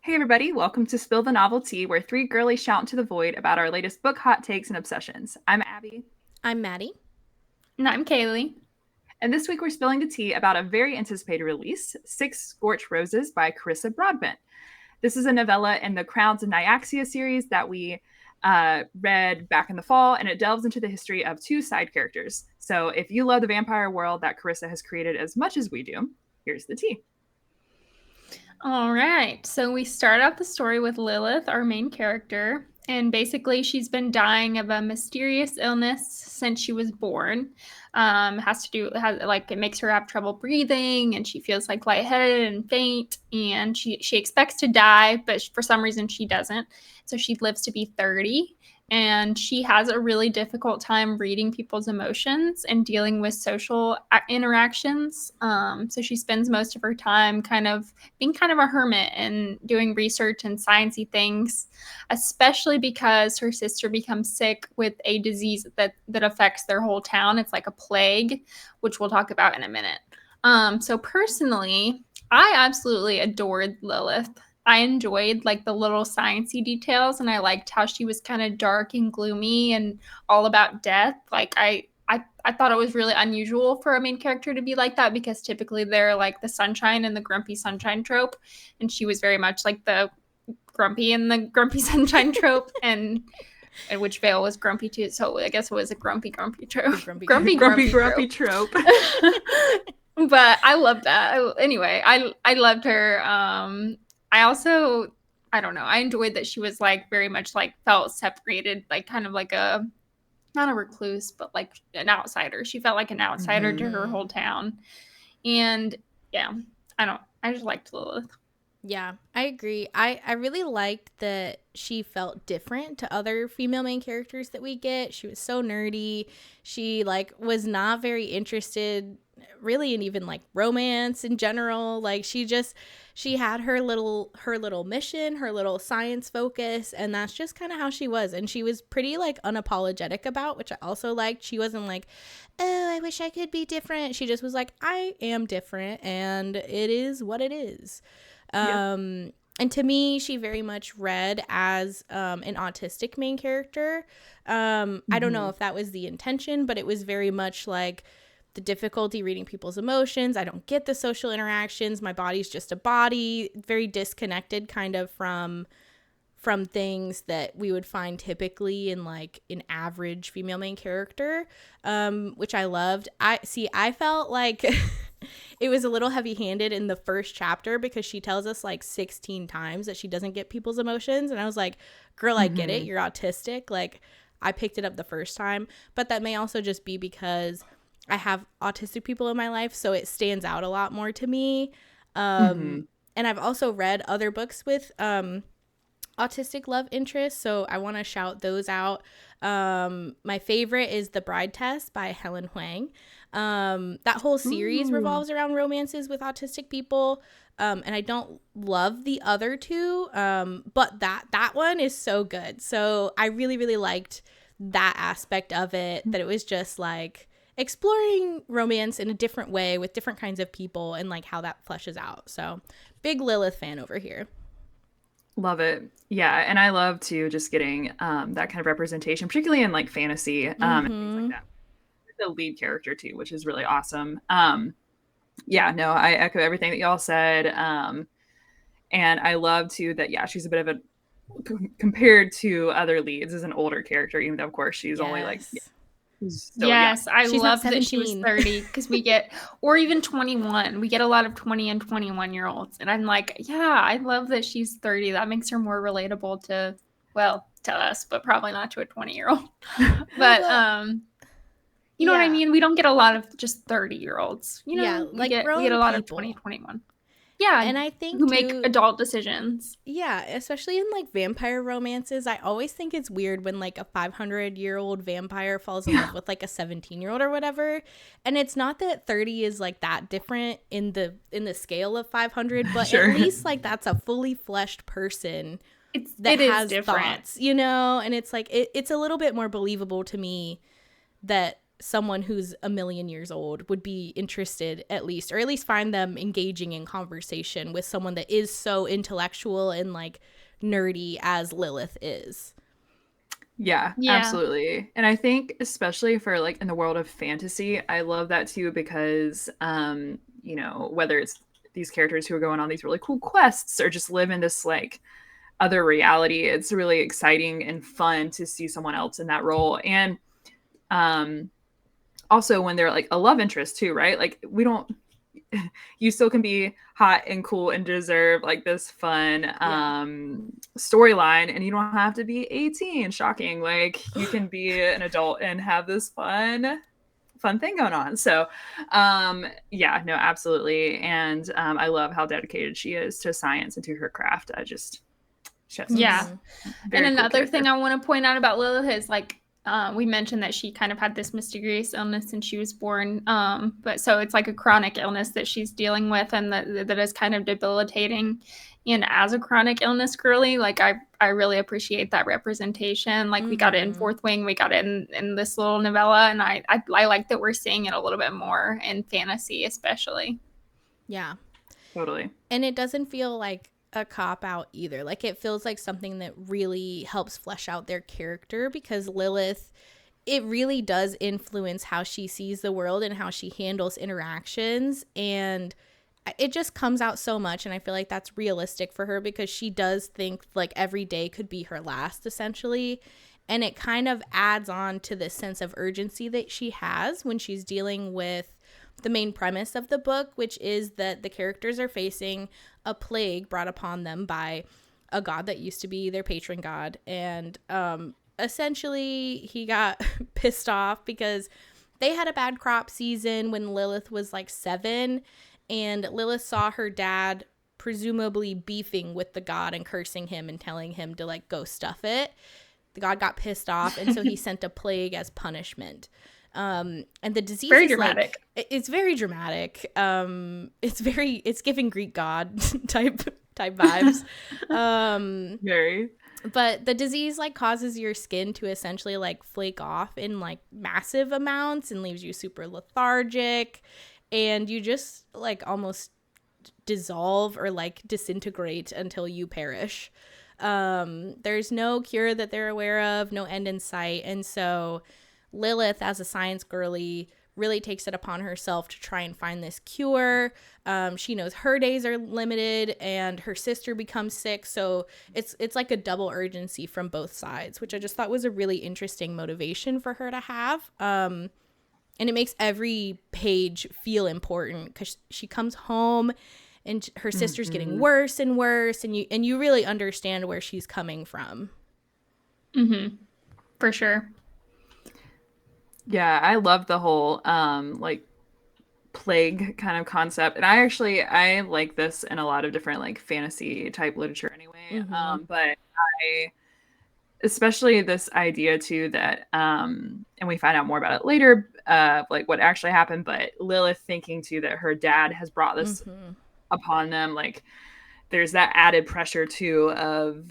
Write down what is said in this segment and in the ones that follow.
Hey, everybody, welcome to Spill the Novelty, where three girlies shout into the void about our latest book hot takes and obsessions. I'm Abby, I'm Maddie. And I'm Kaylee. and this week we're spilling the tea about a very anticipated release, Six Scorched Roses by Carissa Broadbent. This is a novella in the Crowns of Nyaxia series that we read back in the fall, and it delves into the history of two side characters. So if you love the vampire world that Carissa has created as much as we do, here's the tea. All right. So we start out the story with Lilith, our main character. And basically, she's been dying of a mysterious illness since she was born. It makes her have trouble breathing, and she feels like lightheaded and faint. And she expects to die, but for some reason she doesn't. So she lives to be 30. And she has a really difficult time reading people's emotions and dealing with social interactions. So she spends most of her time being kind of a hermit and doing research and sciencey things, especially because her sister becomes sick with a disease that affects their whole town. It's like a plague, which we'll talk about in a minute. So personally, I absolutely adored Lilith. I enjoyed like the little sciencey details, and I liked how she was kind of dark and gloomy and all about death. I thought it was really unusual for a main character to be like that, because typically they're like the sunshine and the grumpy sunshine trope, and she was very much like the grumpy and the grumpy sunshine trope, and which Vale was grumpy too. So I guess it was a grumpy trope. Grumpy trope. But I loved that. Anyway, I loved her. I don't know. I enjoyed that she was like very much like felt separated, like kind of like a not a recluse, but like an outsider. She felt like an outsider to her whole town. And yeah, I just liked Lilith. Yeah, I agree. I really liked that she felt different to other female main characters that we get. She was so nerdy. She like was not very interested really in even like romance in general. Like she had her little mission, her little science focus, and that's just kind of how she was. And she was pretty like unapologetic about, which I also liked. She wasn't like, oh, I wish I could be different. She just was like, I am different and it is what it is. And to me, she very much read as an autistic main character. I don't know if that was the intention, but it was very much like the difficulty reading people's emotions. I don't get the social interactions. My body's just a body. Very disconnected kind of from things that we would find typically in like an average female main character, which I loved. I felt like it was a little heavy-handed in the first chapter because she tells us like 16 times that she doesn't get people's emotions, and I was like, girl, I get it, you're autistic. Like I picked it up the first time, but that may also just be because I have autistic people in my life, so it stands out a lot more to me. And I've also read other books with autistic love interests, so I want to shout those out. My favorite is The Bride Test by Helen Huang. That whole series revolves around romances with autistic people, and I don't love the other two, but that one is so good. So I really, really liked that aspect of it, that it was just like exploring romance in a different way with different kinds of people and like how that fleshes out. So big Lilith fan over here. Love it. Yeah, and I love too just getting that kind of representation, particularly in like fantasy and things like that. The lead character too, which is really awesome. Yeah, no, I echo everything that y'all said. And I love too that she's a bit of a compared to other leads as an older character, even though of course she's only like still young. I love that she was 30 because we get, or even 21. We get a lot of 20 and 21-year-olds. And I'm like, yeah, I love that she's 30. That makes her more relatable to us, but probably not to a 20-year-old. But you know what I mean? We don't get a lot of just 30-year-olds. You know, we get a lot of 20, 21. Yeah, and I think who make adult decisions. Yeah, especially in like vampire romances, I always think it's weird when like a 500-year-old vampire falls in love with like a 17-year-old or whatever. And it's not that 30 is like that different in the scale of 500, but at least like that's a fully fleshed person that has thoughts, you know. And it's like it's a little bit more believable to me that someone who's a million years old would be interested, at least, or at least find them engaging in conversation with someone that is so intellectual and like nerdy as Lilith is. Yeah, Yeah. absolutely. And I think especially for like in the world of fantasy, I love that too because you know, whether it's these characters who are going on these really cool quests or just live in this like other reality, it's really exciting and fun to see someone else in that role. And um also when they're like a love interest too, right? Like we don't you still can be hot and cool and deserve like this fun storyline, and you don't have to be 18. Shocking. Like you can be an adult and have this fun thing going on. So yeah, no, absolutely. And I love how dedicated she is to science and to her craft. I just Yeah. very And cool another character. thing I want to point out about Lilith is like we mentioned that she kind of had this mysterious illness since she was born. But so it's like a chronic illness that she's dealing with and that is kind of debilitating. And as a chronic illness girly, like I really appreciate that representation. Like we got it in Fourth Wing, we got it in this little novella, and I like that we're seeing it a little bit more in fantasy, especially. Yeah. Totally. And it doesn't feel like a cop out either. Like it feels like something that really helps flesh out their character, because Lilith, it really does influence how she sees the world and how she handles interactions, and it just comes out so much. And I feel like that's realistic for her because she does think like every day could be her last, essentially. And it kind of adds on to the sense of urgency that she has when she's dealing with the main premise of the book, which is that the characters are facing a plague brought upon them by a god that used to be their patron god. And essentially he got pissed off because they had a bad crop season when Lilith was like 7, and Lilith saw her dad presumably beefing with the god and cursing him and telling him to like go stuff it. The god got pissed off, and so he sent a plague as punishment. And the disease very is dramatic. Like, it's very dramatic. It's giving Greek god type vibes. Very. But the disease like causes your skin to essentially like flake off in like massive amounts and leaves you super lethargic, and you just like almost dissolve or like disintegrate until you perish. There's no cure that they're aware of, no end in sight. And so Lilith, as a science girly, really takes it upon herself to try and find this cure. She knows her days are limited and her sister becomes sick. So it's like a double urgency from both sides, which I just thought was a really interesting motivation for her to have. And it makes every page feel important because she comes home and her sister's getting worse and worse, and you really understand where she's coming from. For sure. Yeah, I love the whole like plague kind of concept. And I like this in a lot of different like fantasy type literature anyway. But I especially this idea too that and we find out more about it later, like what actually happened, but Lilith thinking too that her dad has brought this upon them. Like there's that added pressure too of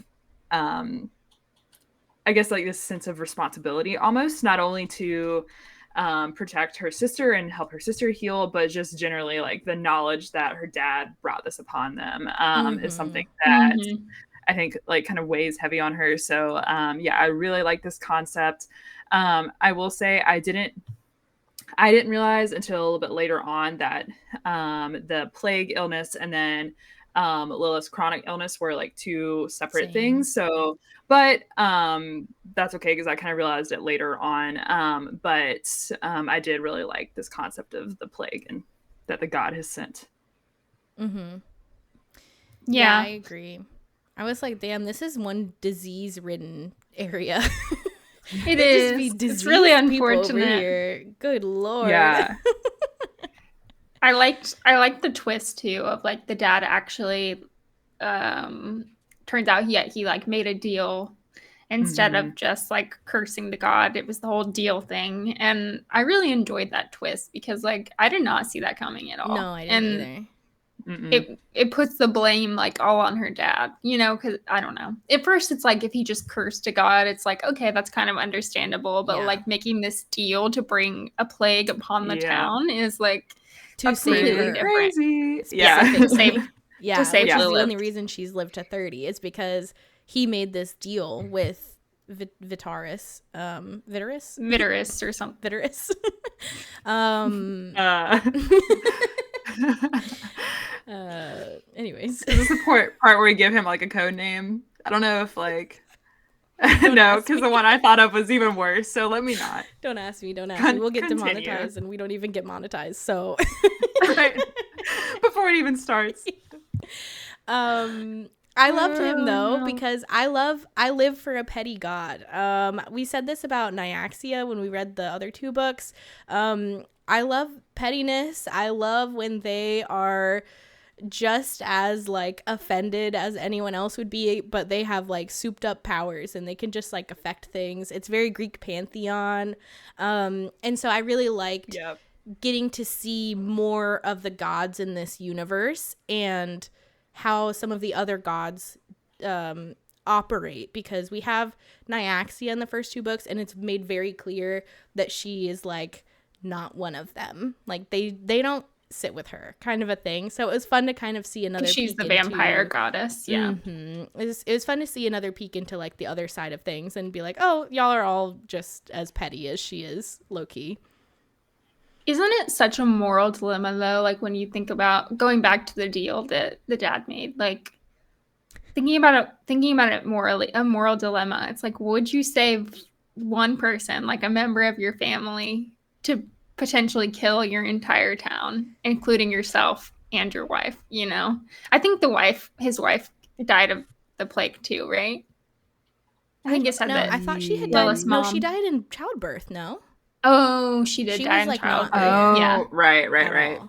I guess like this sense of responsibility almost, not only to protect her sister and help her sister heal, but just generally like the knowledge that her dad brought this upon them is something that I think like kind of weighs heavy on her. So yeah, I really like this concept. I will say I didn't realize until a little bit later on that the plague illness and then Lilith's chronic illness were like two separate things. So, but that's okay because I kind of realized it later on. But I did really like this concept of the plague and that the god has sent. Yeah, I agree. I was like, damn, this is one disease-ridden area. It is. It's really unfortunate. Here. Good lord. Yeah. I liked the twist too of like the dad actually turns out he like made a deal instead of just like cursing the god. It was the whole deal thing, and I really enjoyed that twist because like I did not see that coming at all. No, I didn't either. Mm-mm. it puts the blame like all on her dad, you know, because I don't know. At first, it's like if he just cursed to God, it's like, okay, that's kind of understandable. But Yeah. like making this deal to bring a plague upon the Yeah. town is like To save completely her. different. Crazy. Yeah. Yeah. To save Yeah, save which is the Lilith. only reason she's lived to 30. It's because he made this deal with Vitaris, Viteris or something. Vitaris. Anyways. Is this the part where we give him like a code name? I don't know if like Don't no, ask because me. the one I thought of was even worse. So let me not. Don't ask me. Don't ask me. We'll get Continue. demonetized, and we don't even get monetized. So, Right. Before it even starts. I loved him though because I live for a petty god. We said this about Nyaxia when we read the other two books. I love pettiness. I love when they are just as like offended as anyone else would be, but they have like souped up powers and they can just like affect things. It's very Greek pantheon. And so I really liked getting to see more of the gods in this universe and how some of the other gods operate, because we have Nyaxia in the first two books and it's made very clear that she is like not one of them. Like they don't sit with her, kind of a thing. So it was fun to kind of see another She's peek the vampire goddess. Yeah. It was fun to see another peek into like the other side of things and be like, oh, y'all are all just as petty as she is, low-key. Isn't it such a moral dilemma though? Like when you think about going back to the deal that the dad made, like thinking about it morally, a moral dilemma. It's like, would you save one person, like a member of your family, to potentially kill your entire town, including yourself and your wife, you know? I think his wife died of the plague too, right? I think it said that. I thought she had Lilith's died. No, mom. she died in childbirth, no? Oh, she did She die was, in like, childbirth. not Oh, Yeah. right.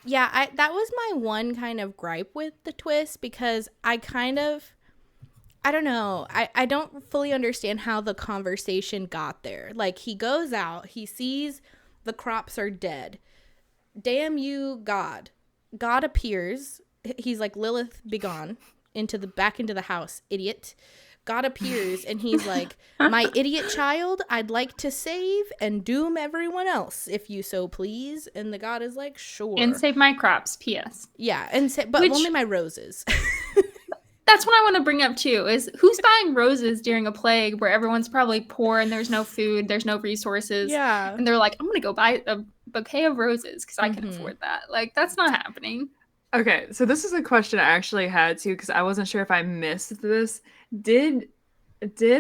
Yeah, that was my one kind of gripe with the twist, because I don't know. I don't fully understand how the conversation got there. Like, he goes out, he sees the crops are dead. Damn you, God. God appears. He's like, Lilith, begone back into the house, idiot. God appears and he's like, my idiot child, I'd like to save and doom everyone else, if you so please. And the god is like, sure. And save my crops, P.S. Yeah, but only my roses. That's what I want to bring up too, is who's buying roses during a plague where everyone's probably poor and there's no food, there's no resources. Yeah. And they're like, I'm going to go buy a bouquet of roses because I can afford that. Like, that's not happening. Okay, so this is a question I actually had too, because I wasn't sure if I missed this. Did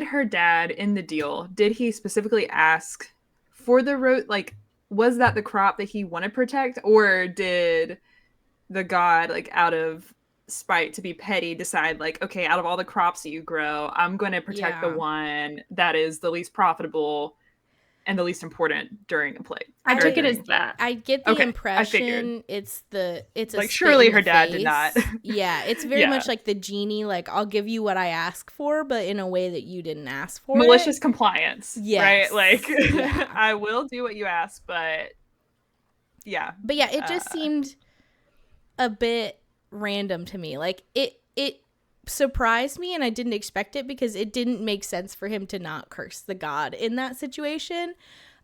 her dad in the deal, did he specifically ask for the rose? Like, was that the crop that he wanted to protect, or did the god, like, out of spite to be petty, decide like, okay, out of all the crops that you grow, I'm going to protect the one that is the least profitable and the least important during a plague? I took it as that. I get the impression it's like, surely her dad did not. Yeah, it's very much like the genie, like, I'll give you what I ask for, but in a way that you didn't ask for. Malicious compliance. Yes. Right? Like, I will do what you ask, but yeah. But yeah, it just seemed a bit random to me. Like, it surprised me, and I didn't expect it, because it didn't make sense for him to not curse the god in that situation,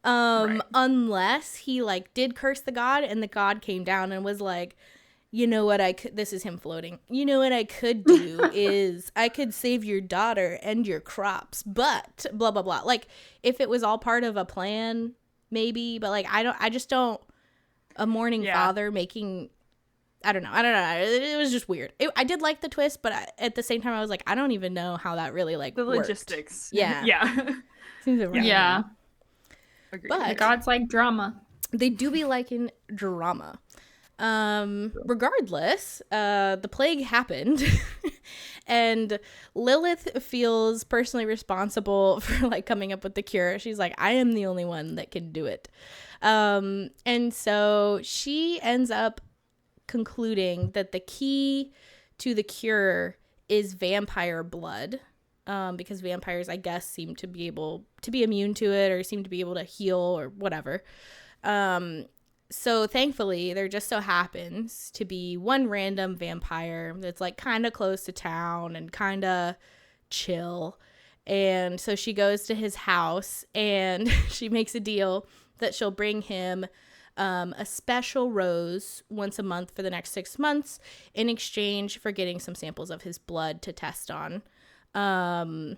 unless he like did curse the god and the god came down and was like, you know what, this is him floating, you know what I could do is I could save your daughter and your crops, but blah blah blah. Like, if it was all part of a plan, maybe, but like, I just don't, a mourning father making, I don't know. It was just weird. I did like the twist, but at the same time, I was like, I don't even know how that really like the worked. logistics. Yeah. Seems yeah. Agreed. But the gods like drama. They do be liking drama. Regardless, the plague happened, and Lilith feels personally responsible for like coming up with the cure. She's like, I am the only one that can do it. And so she ends up concluding that the key to the cure is vampire blood, because vampires, I guess, seem to be able to be immune to it, or seem to be able to heal or whatever. So thankfully, there just so happens to be one random vampire that's like kind of close to town and kind of chill. And so she goes to his house and she makes a deal that she'll bring him a special rose once a month for the next 6 months in exchange for getting some samples of his blood to test on. And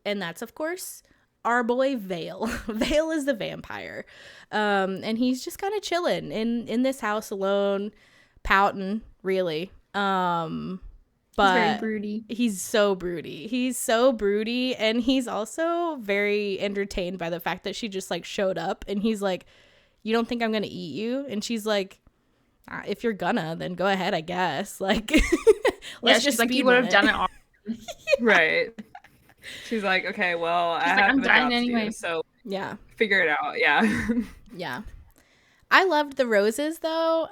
that's, of course, our boy Vale. Vale is the vampire. And he's just kind of chilling in this house alone, pouting, really. But he's very broody. He's so broody. He's so broody. And he's also very entertained by the fact that she just like showed up and he's like, you don't think I'm going to eat you? And she's like, if you're gonna, then go ahead, I guess. Like, let's just like, you would have done it all. Right. She's like, okay, well, I'm dying anyway. So yeah, figure it out. Yeah. Yeah. I loved the roses, though.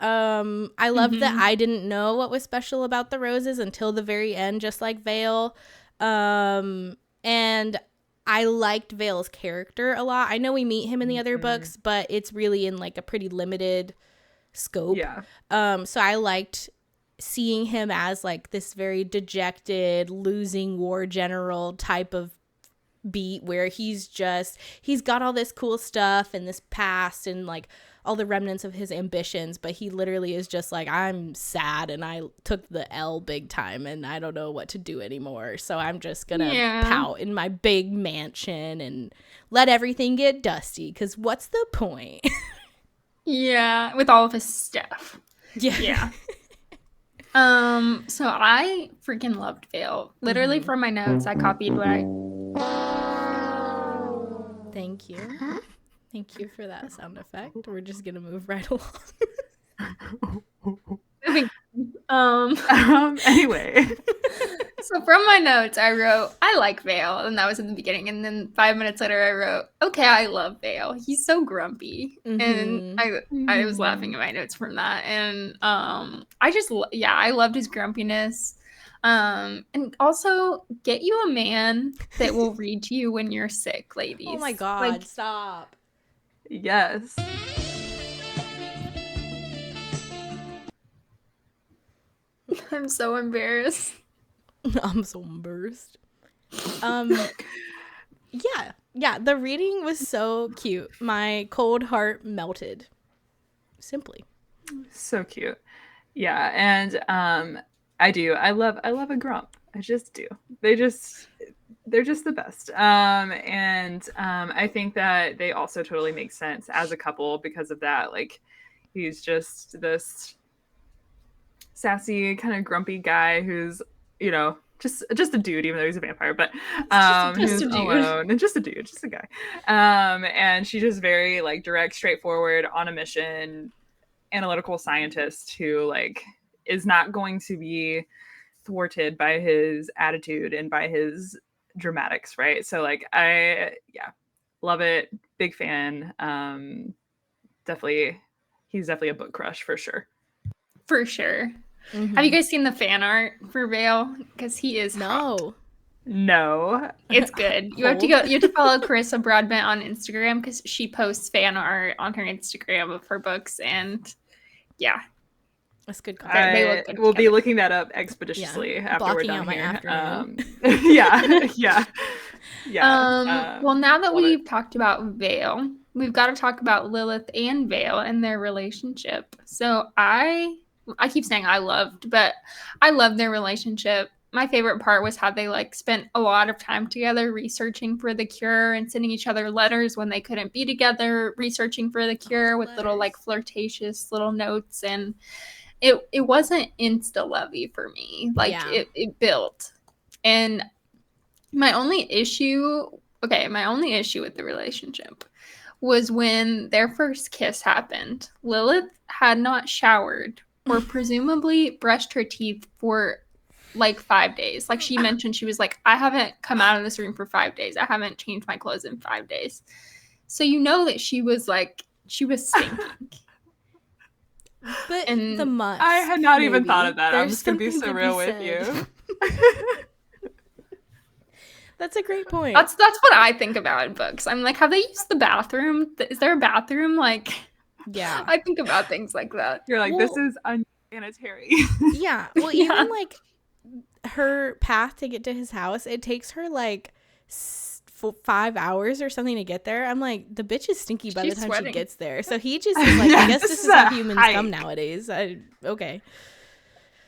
I loved that I didn't know what was special about the roses until the very end, just like Vale. And I liked Vale's character a lot. I know we meet him in the other books, but it's really in like a pretty limited scope. Yeah. So I liked seeing him as like this very dejected, losing war general type of beat where he's got all this cool stuff and this past and like all the remnants of his ambitions, but he literally is just like, I'm sad and I took the L big time and I don't know what to do anymore, so I'm just gonna pout in my big mansion and let everything get dusty, because what's the point? Yeah, with all of his stuff. Yeah. So I freaking loved Vale. Literally from my notes, I copied what I... Thank you. Thank you for that sound effect. We're just gonna move right along. Anyway. So from my notes, I wrote, I like Vale, and that was in the beginning. And then 5 minutes later, I wrote, okay, I love Vale. He's so grumpy. And I was laughing at my notes from that. And I loved his grumpiness. And also, get you a man that will read to you when you're sick, ladies. Oh my God, stop. Yes. I'm so embarrassed. I'm so embarrassed. Yeah, the reading was so cute. My cold heart melted. Simply. So cute. Yeah, and I do. I love a grump. I just do. They're just the best. I think that they also totally make sense as a couple because of that. Like, he's just this sassy, kind of grumpy guy who's, you know, just a dude, even though he's a vampire, but just a dude. Alone, and just a dude, just a guy. And she's just very like direct, straightforward, on a mission, analytical scientist who like is not going to be thwarted by his attitude and by his dramatics, right? So like love it, big fan. He's definitely a book crush for sure. Have you guys seen the fan art for Vale? Because he is hot. No. It's good. You have to follow Carissa Broadbent on Instagram because she posts fan art on her Instagram of her books, and yeah. That's good. I will be looking that up expeditiously after we're done here. Yeah. Well, now that we've talked about Vale, we've got to talk about Lilith and Vale and their relationship. So I keep saying I loved their relationship. My favorite part was how they like spent a lot of time together researching for the cure and sending each other letters when they couldn't be together, researching for the cure with little like flirtatious little notes. And it wasn't insta-lovey for me. Like it built. And my only issue with the relationship was when their first kiss happened. Lilith had not showered or presumably brushed her teeth for like 5 days. Like she mentioned, she was like, I haven't come out of this room for 5 days. I haven't changed my clothes in 5 days. So you know that she was stinking. But the must. I had not even thought of that. I'm just going to be so real with you. That's a great point. That's what I think about in books. I'm like, have they used the bathroom? Is there a bathroom? Like, Yeah. I think about things like that. You're like, Well, this is unsanitary. yeah. Well, Yeah. even like her path to get to his house, it takes her like 5 hours or something to get there. I'm like, the bitch is stinky by the She's time sweating. she gets there. So he just is like, I guess this is how humans come hike. nowadays. Okay.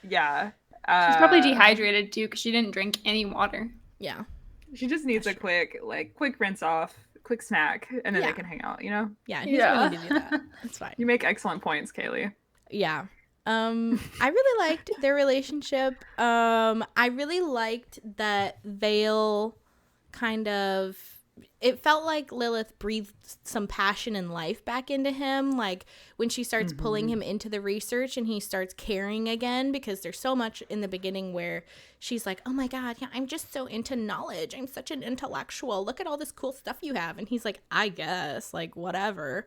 Yeah. She's probably dehydrated too because she didn't drink any water. Yeah. She just needs a quick rinse off, quick snack, and then Yeah. they can hang out, you know? Yeah, he's willing to do that. It's fine. You make excellent points, Kaylee. Yeah. I really liked their relationship. I really liked that Vale kind of, it felt like Lilith breathed some passion and life back into him, like when she starts pulling him into the research and he starts caring again, because there's so much in the beginning where she's like, oh my god, yeah, I'm just so into knowledge, I'm such an intellectual, look at all this cool stuff you have, and he's like, I guess, like, whatever.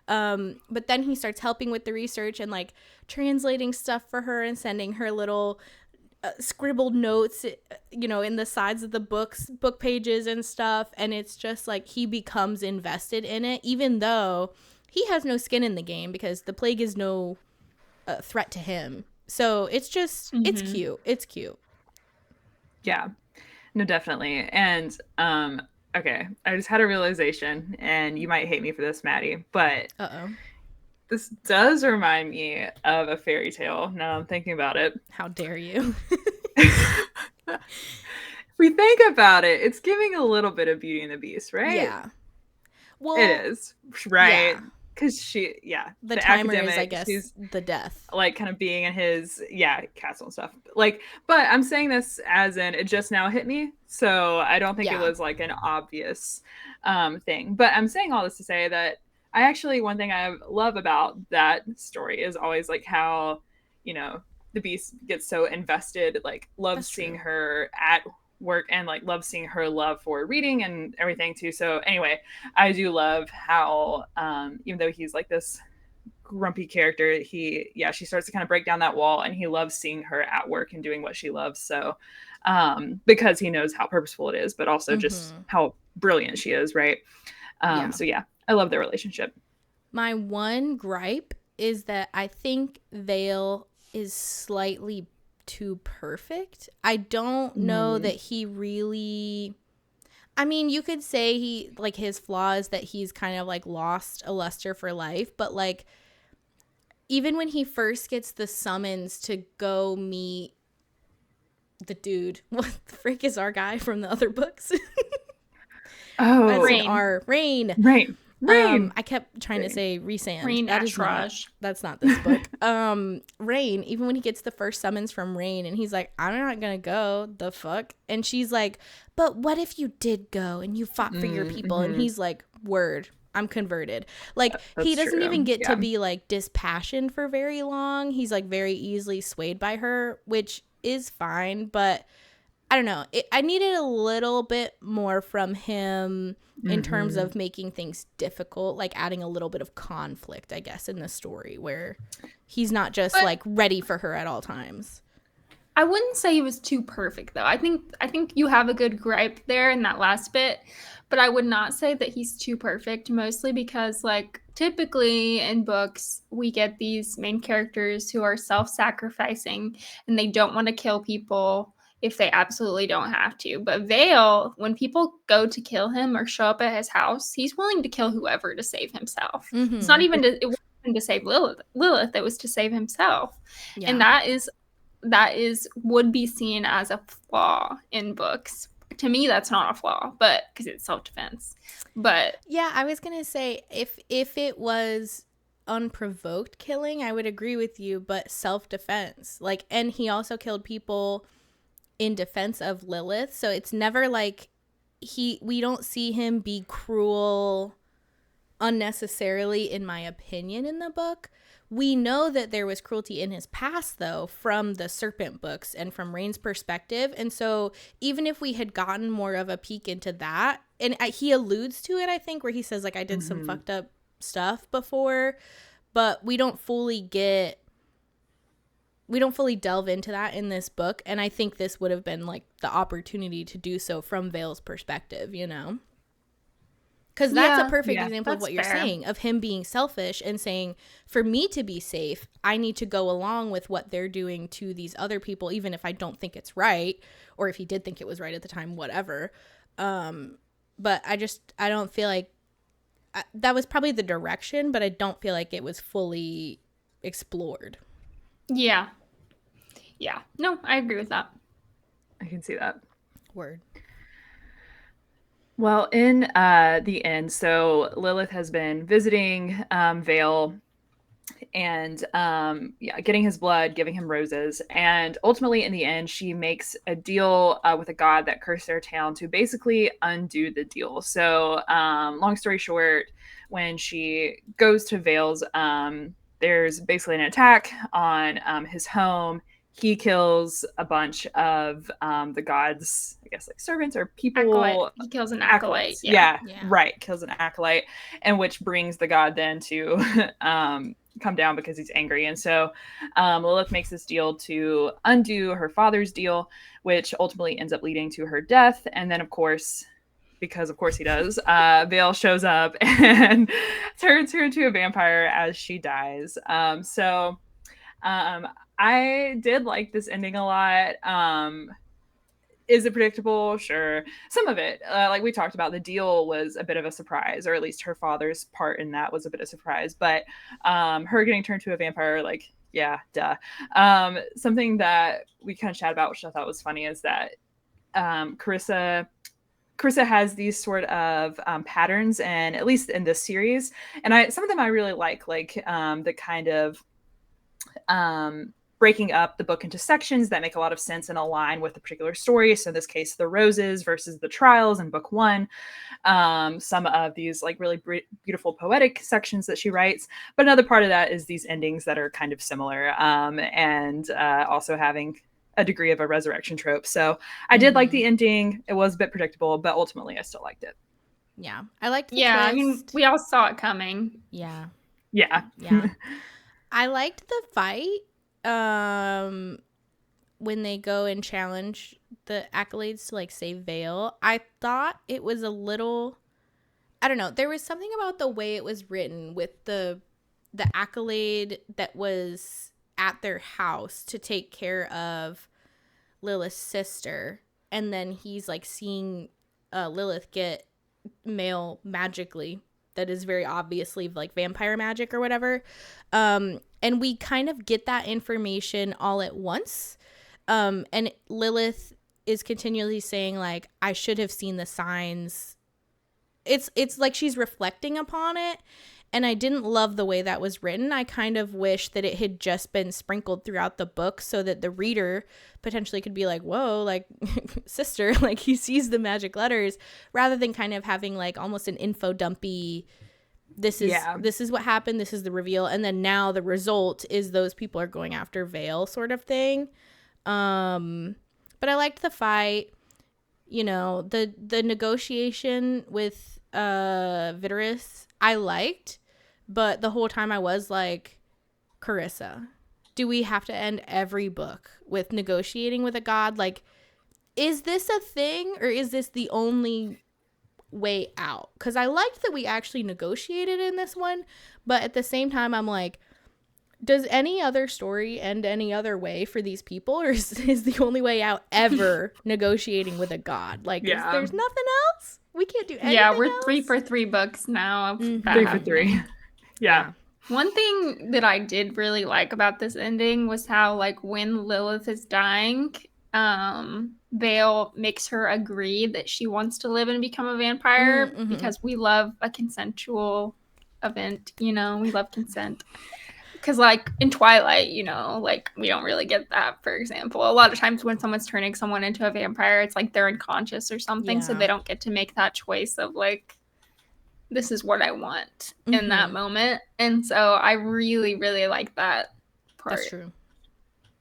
But then he starts helping with the research and like translating stuff for her and sending her little scribbled notes, you know, in the sides of the book pages and stuff, and it's just like he becomes invested in it, even though he has no skin in the game because the plague is no threat to him. So it's just it's cute. Yeah, no, definitely. And okay, I just had a realization, and you might hate me for this, Maddie, but this does remind me of a fairy tale. Now I'm thinking about it. How dare you? If we think about it, it's giving a little bit of Beauty and the Beast, right? Yeah. Well, it is, right? Yeah. Because the timer is, I guess, the death. Like kind of being in his castle and stuff. Like, but I'm saying this as in it just now hit me, so I don't think it was like an obvious thing. But I'm saying all this to say that I actually, one thing I love about that story is always like how, you know, the Beast gets so invested, like loves seeing her at work and like loves seeing her love for reading and everything too. So anyway, I do love how even though he's like this grumpy character, she starts to kind of break down that wall, and he loves seeing her at work and doing what she loves. So because he knows how purposeful it is, but also just how brilliant she is, right? So yeah, I love their relationship. My one gripe is that I think Vale is slightly too perfect. I don't know that he really, I mean, you could say he, like, his flaw is that he's kind of like lost a luster for life, but like even when he first gets the summons to go meet the dude, what the frick is our guy from the other books? Rain. I kept trying to say Rhysand. Rain. That's not this book. Rain, even when he gets the first summons from Rain and he's like, I'm not gonna go, the fuck? And she's like, but what if you did go and you fought for your people? And he's like, word, I'm converted. Like, he doesn't even get to be like dispassioned for very long. He's like very easily swayed by her, which is fine, but I don't know. I needed a little bit more from him in terms of making things difficult, like adding a little bit of conflict, I guess, in the story where he's not just like ready for her at all times. I wouldn't say he was too perfect, though. I think you have a good gripe there in that last bit, but I would not say that he's too perfect, mostly because, like, typically in books, we get these main characters who are self-sacrificing and they don't want to kill people if they absolutely don't have to. But Vale, when people go to kill him or show up at his house, he's willing to kill whoever to save himself. It's not even it wasn't even to save Lilith, it was to save himself. Yeah. And that is would be seen as a flaw in books. To me, that's not a flaw, but because it's self-defense. But yeah, I was gonna say if it was unprovoked killing, I would agree with you, but self-defense, like, and he also killed people in defense of Lilith, so it's never like we don't see him be cruel unnecessarily, in my opinion, in the book. We know that there was cruelty in his past, though, from the Serpent books and from Rain's perspective, and so even if we had gotten more of a peek into that, and he alludes to it, I think, where he says, like, I did some fucked up stuff before, but we don't fully delve into that in this book, and I think this would have been like the opportunity to do so from Vale's perspective, you know? Because that's a perfect Yeah, example of that's what you're fair. saying, of him being selfish and saying, for me to be safe, I need to go along with what they're doing to these other people, even if I don't think it's right, or if he did think it was right at the time, whatever. But I don't feel like that was probably the direction, but I don't feel like it was fully explored. Yeah. Yeah. No, I agree with that. I can see that. Word. Well, in the end, so Lilith has been visiting Vale and yeah, getting his blood, giving him roses, and ultimately, in the end, she makes a deal with a god that cursed their town to basically undo the deal. So, long story short, when she goes to Vale's, there's basically an attack on his home. He kills a bunch of the gods, I guess, like servants or Acolyte. people, He kills an acolyte. acolytes. Yeah. Yeah, right. Kills an acolyte, and which brings the god then to come down because he's angry. And so Lilith makes this deal to undo her father's deal, which ultimately ends up leading to her death. And then, of course, because of course he does, Vale shows up and turns her into a vampire as she dies. I did like this ending a lot. Is it predictable? Sure. Some of it, like we talked about, the deal was a bit of a surprise, or at least her father's part in that was a bit of a surprise. But her getting turned to a vampire, like, yeah, duh. Something that we kind of chat about, which I thought was funny, is that Carissa has these sort of patterns, and at least in this series, and some of them I really like the kind of breaking up the book into sections that make a lot of sense and align with the particular story. So in this case, the roses versus the trials in book one. Some of these like really beautiful poetic sections that she writes, but another part of that is these endings that are kind of similar, and also having a degree of a resurrection trope. So I did like the ending. It was a bit predictable, but ultimately I still liked it. Yeah. I liked the Yeah, twist. I mean, we all saw it coming. Yeah. Yeah. I liked the fight when they go and challenge the accolades to like save Vale. I thought it was a little, I don't know, there was something about the way it was written with the accolade that was at their house to take care of Lilith's sister, and then he's like seeing Lilith get male magically that is very obviously like vampire magic or whatever, and we kind of get that information all at once, and Lilith is continually saying like, I should have seen the signs. It's like she's reflecting upon it, and I didn't love the way that was written. I kind of wish that it had just been sprinkled throughout the book so that the reader potentially could be like, whoa, like, sister, like he sees the magic letters, rather than kind of having like almost an info dumpy, this is what happened, this is the reveal, and then now the result is those people are going after Vale sort of thing. But I liked the fight. You know, the negotiation with Vitterus I liked, but the whole time I was like, Carissa, do we have to end every book with negotiating with a god? Like, is this a thing, or is this the only way out? Because I liked that we actually negotiated in this one, but at the same time I'm like, does any other story end any other way for these people, or is the only way out ever negotiating with a god? Like, there's nothing else? We can't do anything Yeah, we're else? 3 for 3 books now. Of 3 for 3. Yeah. One thing that I did really like about this ending was how, like, when Lilith is dying, Vale makes her agree that she wants to live and become a vampire, because we love a consensual event, you know, we love consent. Because, like, in Twilight, you know, like, we don't really get that, for example. A lot of times when someone's turning someone into a vampire, it's like they're unconscious or something, so they don't get to make that choice of, like, this is what I want in that moment. And so I really, really like that part. That's true.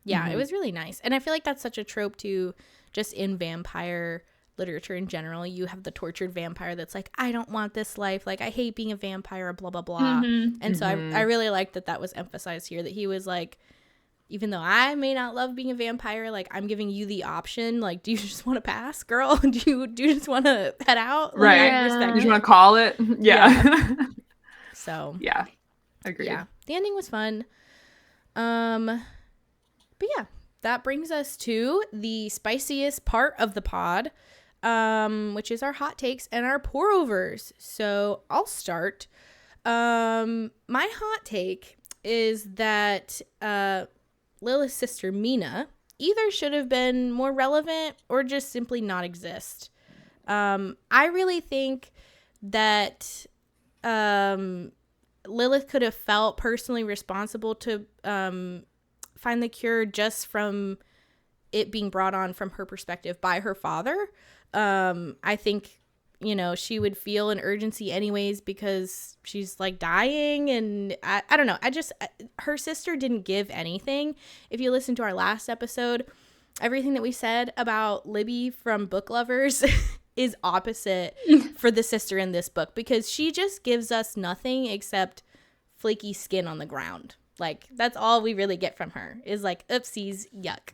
Yeah, it was really nice. And I feel like that's such a trope, too, just in vampire literature in general. You have the tortured vampire that's like, I don't want this life, like I hate being a vampire, blah blah blah. And so I really liked that was emphasized here, that he was like, even though I may not love being a vampire, like, I'm giving you the option. Like, do you just want to pass, girl? Do you just want to head out? Like, Right. I respect You just it. want to call it? Yeah. So Yeah. Agreed. yeah, the ending was fun. But yeah, that brings us to the spiciest part of the pod, which is our hot takes and our pour overs. So I'll start. My hot take is that Lilith's sister Mina either should have been more relevant or just simply not exist. I really think that Lilith could have felt personally responsible to find the cure just from it being brought on from her perspective by her father. I think, she would feel an urgency anyways because she's like dying, and I don't know. Her sister didn't give anything. If you listen to our last episode, everything that we said about Libby from Book Lovers is opposite for the sister in this book, because she just gives us nothing except flaky skin on the ground. Like, that's all we really get from her is like, oopsies, yuck.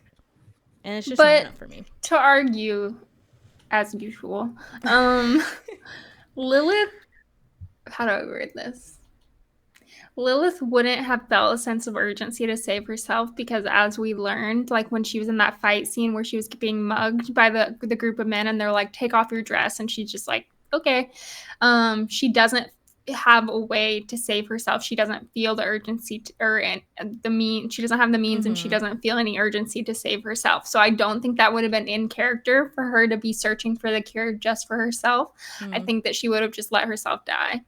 And it's just not enough for me. To argue, as usual, Lilith, how do I word this? Lilith wouldn't have felt a sense of urgency to save herself because, as we learned, like when she was in that fight scene where she was being mugged by the group of men and they're like, take off your dress, and she's just like, okay. She doesn't have a way to save herself. She doesn't feel the urgency she doesn't have the means, and she doesn't feel any urgency to save herself. So I don't think that would have been in character for her to be searching for the cure just for herself. I think that she would have just let herself die.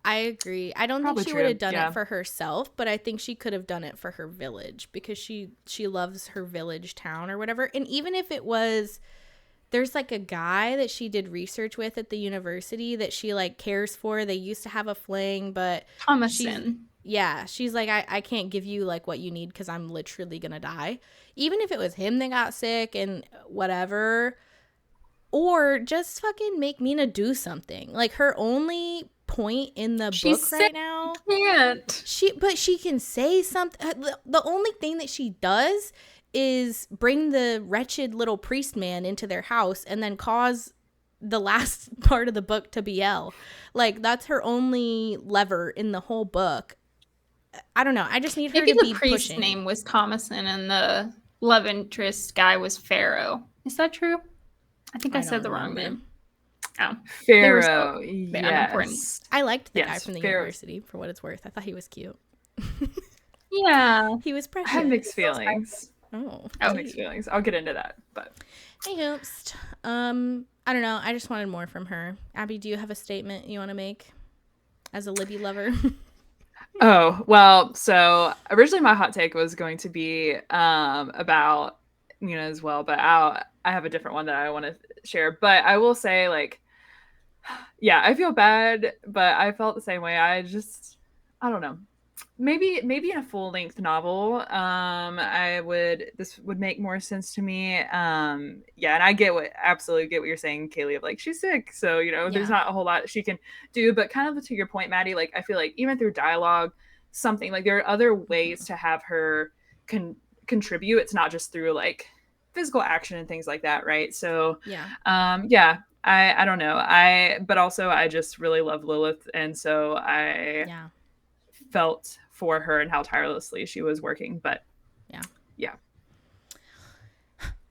I agree. I don't think she would have done it for herself, but I think she could have done it for her village because she loves her village town or whatever. And even if it was, there's like a guy that she did research with at the university that she like cares for. They used to have a fling, but Thomason. She's like, I can't give you like what you need because I'm literally gonna die. Even if it was him that got sick and whatever, or just fucking make Mina do something. Like, her only point in the book right now, she can say something. The only thing that she does is bring the wretched little priest man into their house and then cause the last part of the book to BL. Like, that's her only lever in the whole book. I don't know. I just need her to be pushing. Maybe the priest's name was Thomason and the love interest guy was Pharaoh. Is that true? I think I said the wrong name. Oh, Pharaoh. Yes. I liked the guy from the university for what it's worth. I thought he was cute. Yeah. He was precious. I have mixed feelings. Mixed feelings. I'll get into that, but hey, hoops. I don't know. I just wanted more from her. Abby, do you have a statement you want to make as a Libby lover? Oh, well, so originally my hot take was going to be about Mina as well, but I have a different one that I want to share. But I will say, like, yeah, I feel bad, but I felt the same way. I don't know. Maybe in a full-length novel, this would make more sense to me. And I absolutely get what you're saying, Kaylee, of like, she's sick, so there's not a whole lot she can do. But kind of to your point, Maddie, like, I feel like even through dialogue, something like there are other ways to have her contribute. It's not just through like physical action and things like that, right? So I don't know. But also I just really love Lilith, and so I felt for her and how tirelessly she was working. But yeah.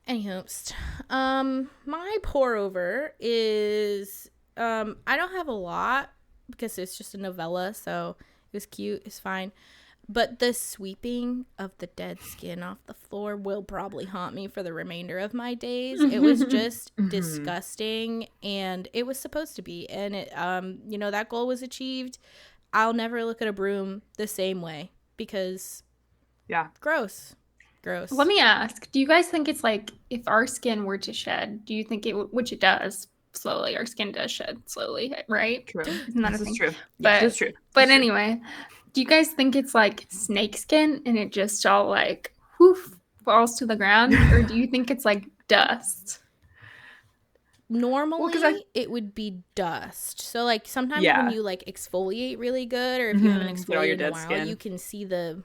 Anywho, my pour over is I don't have a lot because it's just a novella, so it was cute, it's fine. But the sweeping of the dead skin off the floor will probably haunt me for the remainder of my days. It was just disgusting, and it was supposed to be. And it, that goal was achieved. I'll never look at a broom the same way because, gross. Let me ask, do you guys think it's like if our skin were to shed, do you think which it does slowly, our skin does shed slowly, right? True. Isn't that a thing? True. But, this is true. But anyway, do you guys think it's like snake skin and it just all like falls to the ground, or do you think it's like dust? Normally, it would be dust. So, like, sometimes when you, like, exfoliate really good, or if you haven't exfoliated in a while, you can see the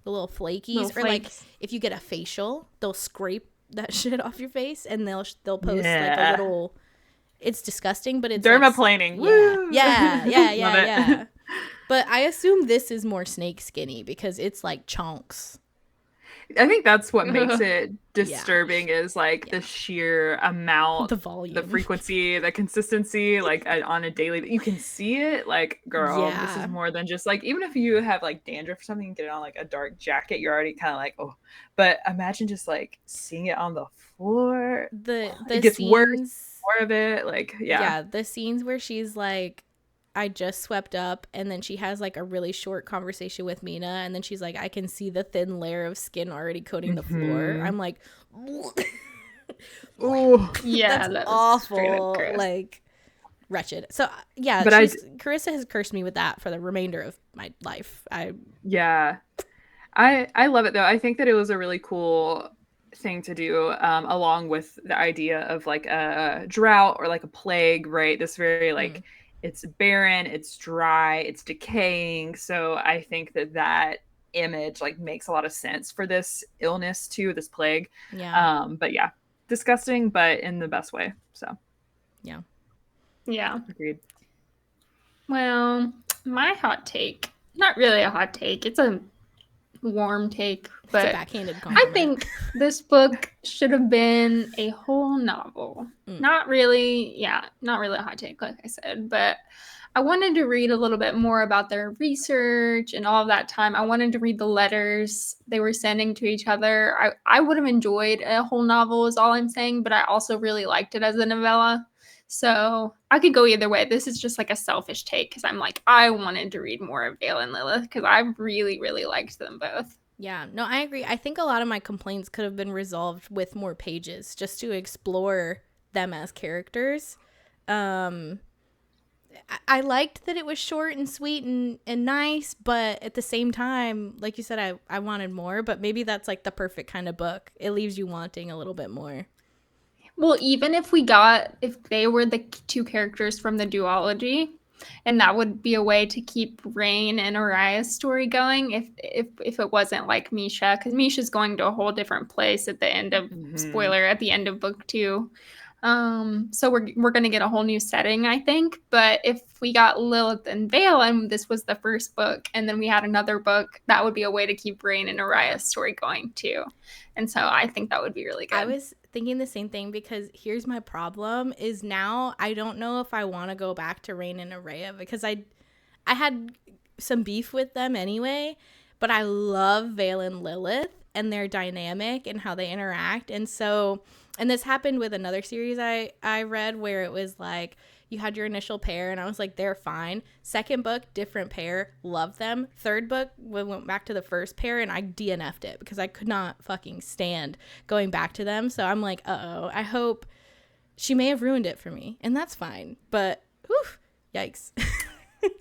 the little flakies, Little or like flakes. if you get a facial, they'll scrape that shit off your face, and they'll post like a Yeah. little. It's disgusting, but it's Dermaplaning. Like, Woo! yeah. But I assume this is more snake skinny because it's like chunks. I think that's what makes it disturbing is like the sheer amount, the volume, the frequency, the consistency, like on a daily, you can see it. Like, girl, this is more than just like, even if you have like dandruff or something, you get it on like a dark jacket, you're already kind of like, oh, but imagine just like seeing it on the floor. It gets scenes, worse, more of it. Like, yeah, the scenes where she's like, I just swept up, and then she has like a really short conversation with Mina, and then she's like, I can see the thin layer of skin already coating the floor. I'm like, oh yeah, that's awful, like wretched. So yeah, but Carissa has cursed me with that for the remainder of my life. I love it though. I think that it was a really cool thing to do, along with the idea of like a drought or like a plague, right? This very like it's barren, it's dry, it's decaying. So I think that image like makes a lot of sense for this illness too, this plague. But yeah, disgusting, but in the best way. So yeah, agreed. Well, my hot take, not really a hot take, it's a warm take, but it's a backhanded compliment. I think this book should have been a whole novel. Not really a hot take, like I said, but I wanted to read a little bit more about their research and all of that time. I wanted to read the letters they were sending to each other. I would have enjoyed a whole novel is all I'm saying, but I also really liked it as a novella. So I could go either way. This is just like a selfish take because I'm like, I wanted to read more of Vale and Lilith because I really, really liked them both. Yeah, no, I agree. I think a lot of my complaints could have been resolved with more pages just to explore them as characters. I liked that it was short and sweet and nice, but at the same time, like you said, I wanted more, but maybe that's like the perfect kind of book. It leaves you wanting a little bit more. Well, even if they were the two characters from the duology, and that would be a way to keep Rain and Araya's story going if it wasn't like Misha, because Misha's going to a whole different place at the end of spoiler at the end of book 2. So we're gonna get a whole new setting, I think. But if we got Lilith and Vale and this was the first book, and then we had another book, that would be a way to keep Rain and Araya's story going too. And so I think that would be really good. I was thinking the same thing because here's my problem is now I don't know if I want to go back to Rain and Araya because I had some beef with them anyway, but I love Vale and Lilith and their dynamic and how they interact. And so, and this happened with another series I read where it was like you had your initial pair and I was like, they're fine. Second book, different pair, loved them. Third book, we went back to the first pair and I DNF'd it because I could not fucking stand going back to them. So I'm like, uh-oh, I hope she may have ruined it for me. And that's fine. But, whew, yikes.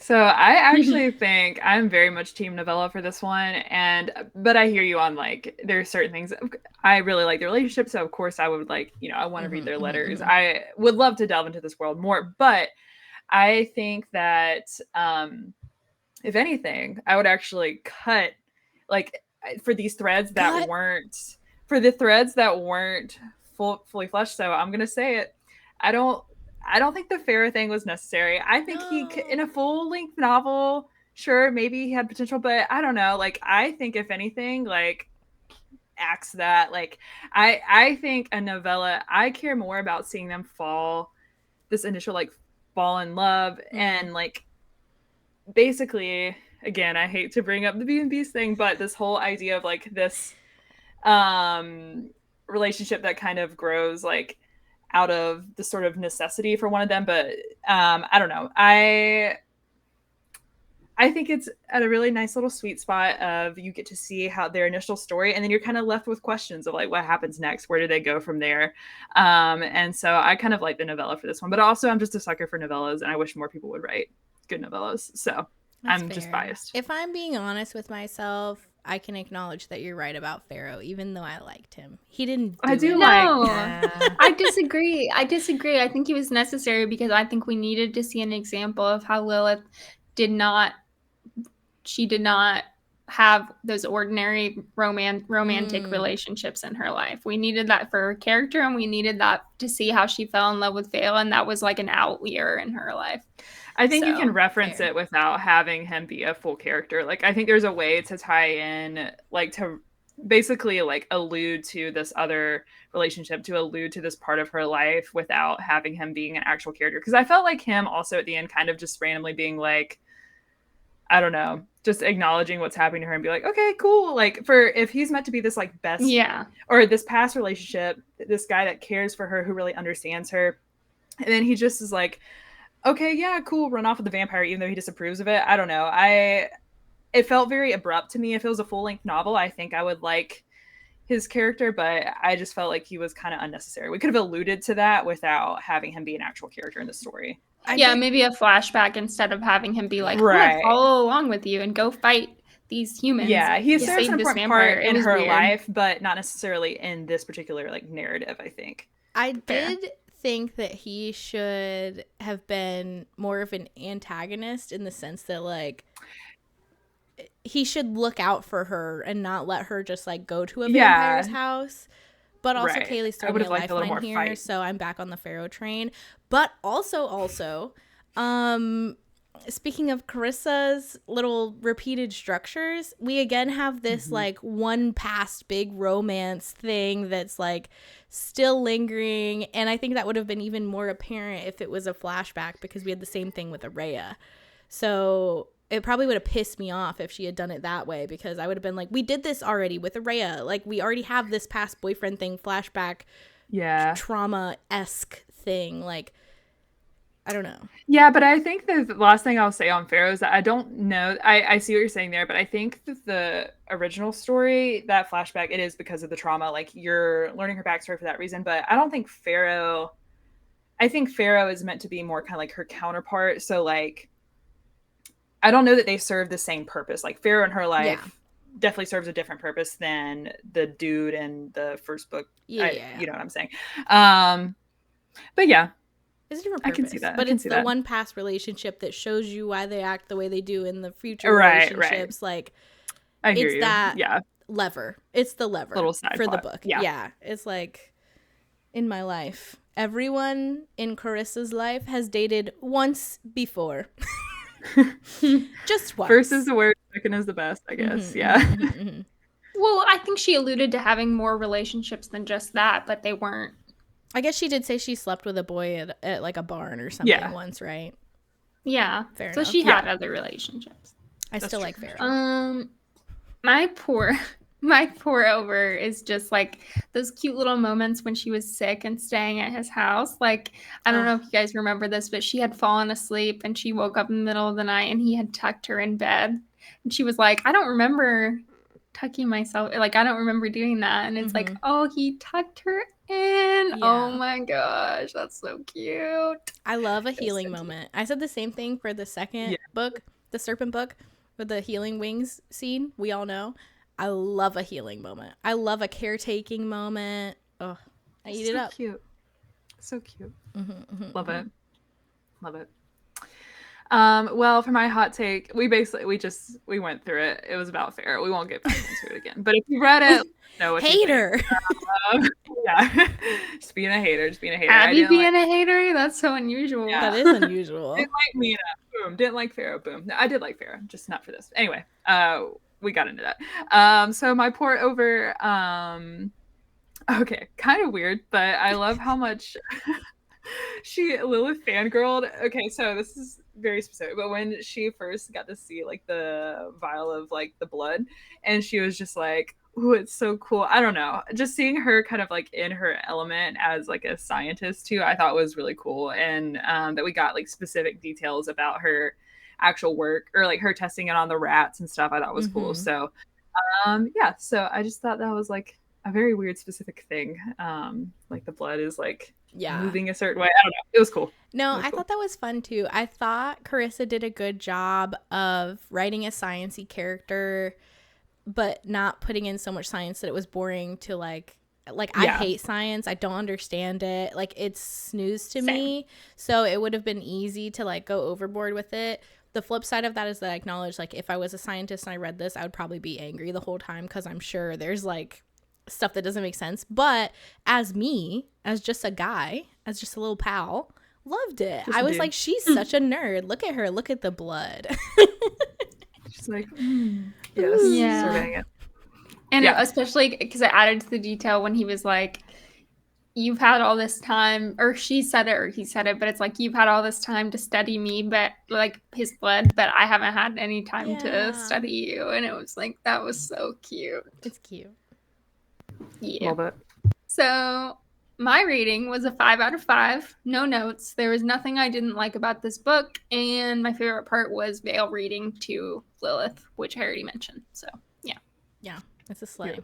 So I actually think I'm very much team novella for this one, but I hear you on like there's certain things I really like the relationship, so of course I would like, I want to read their letters. I would love to delve into this world more, but I think that if anything, I would actually cut like for these threads that weren't fully fleshed. So I'm gonna say it. I don't think the Farrah thing was necessary. I think he, in a full-length novel, sure, maybe he had potential, but I don't know. Like, I think if anything, like, axe that. Like, I think a novella, I care more about seeing them this initial, like, fall in love, and, like, basically, again, I hate to bring up the B&B's thing, but this whole idea of, like, this relationship that kind of grows, like, out of the sort of necessity for one of them. But I don't know. I think it's at a really nice little sweet spot of you get to see how their initial story, and then you're kind of left with questions of like, what happens next? Where do they go from there? And so I kind of like the novella for this one, but also I'm just a sucker for novellas and I wish more people would write good novellas. So that's I'm fair. Just biased. If I'm being honest with myself, I can acknowledge that you're right about Pharaoh, even though I liked him. He didn't I disagree. I think he was necessary because I think we needed to see an example of how Lilith did not have those ordinary romantic relationships in her life. We needed that for her character, and we needed that to see how she fell in love with Vale, and that was like an outlier in her life. I think you can reference it without having him be a full character. Like, I think there's a way to tie in, like, to basically like allude to this other relationship, to allude to this part of her life without having him being an actual character. Because I felt like him also at the end kind of just randomly being like, I don't know, just acknowledging what's happening to her and be like, okay, cool. Like, for if he's meant to be this like best, or this past relationship, this guy that cares for her, who really understands her, and then he just is like, okay, yeah, cool, run off with the vampire, even though he disapproves of it. I don't know. It felt very abrupt to me. If it was a full length novel, I think I would like his character, but I just felt like he was kind of unnecessary. We could have alluded to that without having him be an actual character in the story. Maybe a flashback instead of having him be like, right, I'm gonna follow along with you and go fight these humans. Yeah, he serves an important part in her life, but not necessarily in this particular like narrative, I think. I did think that he should have been more of an antagonist, in the sense that like he should look out for her and not let her just like go to a vampire's house. But also, Kaylee's throwing me a lifeline here, so I'm back on the Pharaoh train. But also, speaking of Carissa's little repeated structures, we again have this like one past big romance thing that's like still lingering, and I think that would have been even more apparent if it was a flashback, because we had the same thing with Araya. So it probably would have pissed me off if she had done it that way, because I would have been like, we did this already with Araya. Like, we already have this past boyfriend thing, flashback, trauma-esque thing. Like, I don't know. Yeah, but I think the last thing I'll say on Pharaoh is that I don't know. I see what you're saying there, but I think that the original story, that flashback, it is because of the trauma. Like, you're learning her backstory for that reason. But I don't think Pharaoh... I think Pharaoh is meant to be more kind of like her counterpart. So, like, I don't know that they serve the same purpose. Like, Pharaoh in her life definitely serves a different purpose than the dude in the first book. You know what I'm saying? But yeah. It's a different purpose. I can see that. But it's the one past relationship that shows you why they act the way they do in the future relationships. Like, I hear it's you. that lever. It's the lever little side for plot. the book. Yeah. It's like, in my life, everyone in Carissa's life has dated once before. Just once. First is the worst, second is the best, I guess. Well, I think she alluded to having more relationships than just that, but they weren't. I guess she did say she slept with a boy at like a barn or something once, right? Yeah. Fair so enough. She had other relationships. That's still true. Like Pharaoh. My pour over is just like those cute little moments when she was sick and staying at his house. Like, I don't know if you guys remember this, but she had fallen asleep and she woke up in the middle of the night and he had tucked her in bed. And she was like, I don't remember tucking myself. Like, I don't remember doing that. And it's like, oh, he tucked her in. Yeah. Oh my gosh, that's so cute. I love a healing moment. I said the same thing for the second book, the Serpent book, with the healing wings scene. We all know. I love a healing moment. I love a caretaking moment. Oh, I eat it up. So cute. Love it. Well, for my hot take, we went through it. It was about Pharaoh. We won't get back into it again. But if you read it, know what hater. Just being a hater. Abby being a hater? That's so unusual. Yeah. That is unusual. Didn't like Mina. Boom. Didn't like Pharaoh. Boom. No, I did like Pharaoh, just not for this. Anyway, we got into that. So my port over, okay, kind of weird, but I love how much Lilith fangirled. Okay, so this is very specific, but when she first got to see like the vial of like the blood, and she was just like, ooh, it's so cool. I don't know. Just seeing her kind of like in her element as like a scientist too, I thought was really cool. And that we got like specific details about her actual work, or like her testing it on the rats and stuff, I thought was cool. So so I just thought that was like a very weird specific thing. Like the blood is like moving a certain way. I don't know. It was cool. No, I thought that was fun too. I thought Carissa did a good job of writing a sciencey character, but not putting in so much science that it was boring to like I hate science. I don't understand it. Like, it's snooze to me. So it would have been easy to like go overboard with it. The flip side of that is that I acknowledge, like, if I was a scientist and I read this, I would probably be angry the whole time because I'm sure there's, like, stuff that doesn't make sense. But as me, as just a guy, as just a little pal, loved it. I was like, she's such a nerd. Look at her. Look at the blood. She's like, yes. Yeah. Surveying it. And especially because I added to the detail when he was like, you've had all this time, or she said it or he said it, but it's like, you've had all this time to study me, but like his blood, but I haven't had any time to study you. And it was like, that was so cute. It's cute. Yeah. Love it. So my rating was a 5 out of 5. No notes. There was nothing I didn't like about this book. And my favorite part was Vale reading to Lilith, which I already mentioned. So yeah. Yeah, it's a slay.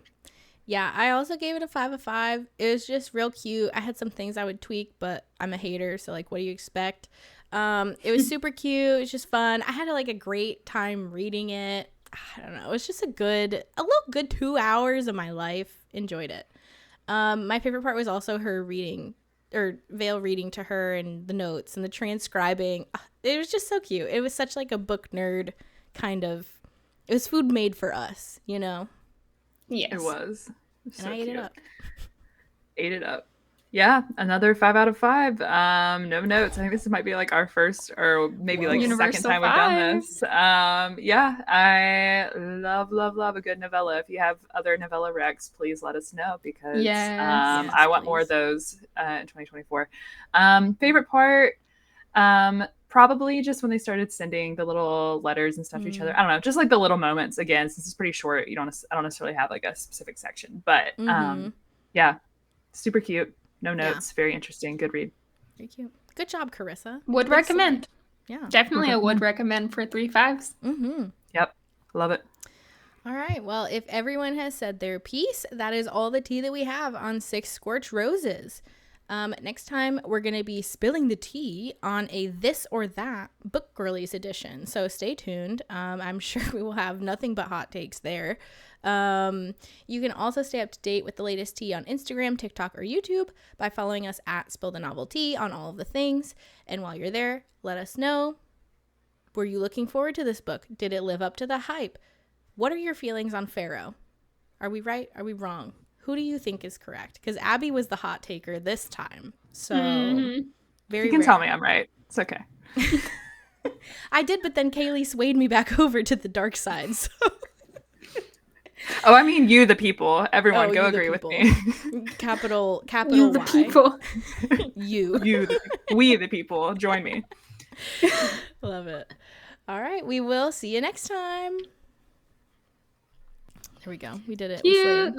Yeah, I also gave it a 5 of 5. It was just real cute. I had some things I would tweak, but I'm a hater, so like, what do you expect? It was super cute. It was just fun. I had like a great time reading it. I don't know. It was just a little good 2 hours of my life. Enjoyed it. My favorite part was also her reading, or Vale reading to her, and the notes and the transcribing. It was just so cute. It was such like a book nerd kind of. It was food made for us, you know. Yes. It was. And I ate it up. Ate it up. Yeah, another 5 out of 5. No notes. I think this might be like our first, or maybe like Universal second time we've done this. Yeah, I love a good novella. If you have other novella recs, please let us know, because I want more of those in 2024. Favorite part, probably just when they started sending the little letters and stuff to each other. I don't know, just like the little moments. Again, since it's pretty short, I don't necessarily have like a specific section, but yeah, super cute. No notes. Very interesting. Good read. Very cute. Good job, Carissa. Would recommend. Yeah, definitely. I would recommend for 3 5s. Yep, love it. All right. Well, if everyone has said their piece, that is all the tea that we have on Six Scorched Roses. Next time, we're going to be spilling the tea on a This or That Book Girlies edition. So stay tuned. I'm sure we will have nothing but hot takes there. You can also stay up to date with the latest tea on Instagram, TikTok, or YouTube by following us at Spill the Novel Tea on all of the things. And while you're there, let us know, were you looking forward to this book? Did it live up to the hype? What are your feelings on Pharaoh? Are we right? Are we wrong? Who do you think is correct? Because Abby was the hot taker this time. So very You can tell me I'm right. It's okay. I did, but then Kaylee swayed me back over to the dark side. So. Oh, I mean, you, the people. Everyone, go agree with me. Capital You, the Y. people. We, the people. Join me. Love it. All right. We will see you next time. There we go. We did it. Cute.